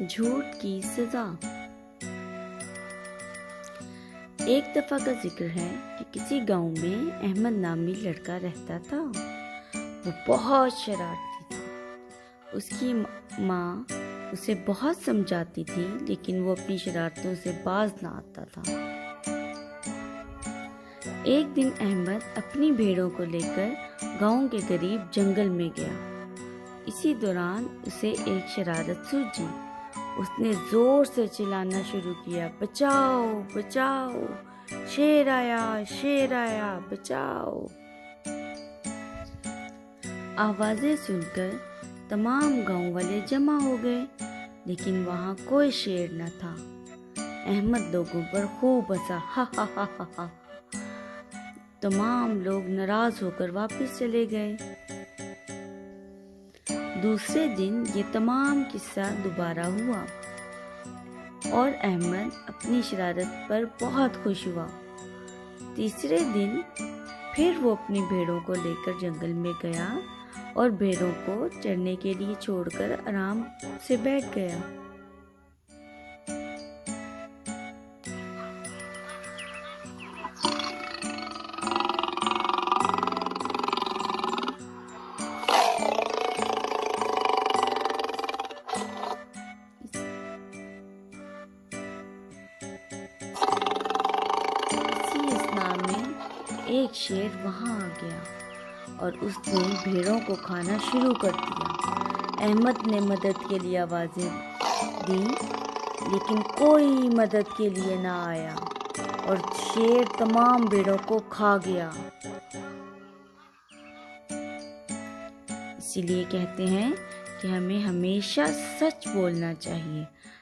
झूठ की सजा। एक दफा का जिक्र है कि किसी गांव में अहमद नामी लड़का रहता था। वो बहुत शरारती था। उसकी माँ उसे बहुत समझाती थी, लेकिन वो अपनी शरारतों से बाज ना आता था। एक दिन अहमद अपनी भेड़ों को लेकर गांव के करीब जंगल में गया। इसी दौरान उसे एक शरारत सूझी। उसने जोर से चिल्लाना शुरू किया, बचाओ बचाओ, शेर आया, बचाओ। आवाजें सुनकर तमाम गांव वाले जमा हो गए, लेकिन वहां कोई शेर न था। अहमद लोगों पर खूब हंसा, हा हा हा हा हा। तमाम लोग नाराज होकर वापस चले गए। दूसरे दिन ये तमाम किस्सा दोबारा हुआ और अहमद अपनी शरारत पर बहुत खुश हुआ। तीसरे दिन फिर वो अपनी भेड़ों को लेकर जंगल में गया और भेड़ों को चरने के लिए छोड़कर आराम से बैठ गया। इसी स्नान में एक शेर वहां आ गया और उसने भेड़ों को खाना शुरू कर दिया। अहमद ने मदद के लिए आवाजें दी, लेकिन कोई मदद के लिए ना आया और शेर तमाम भेड़ों को खा गया। इसीलिए कहते हैं कि हमें हमेशा सच बोलना चाहिए।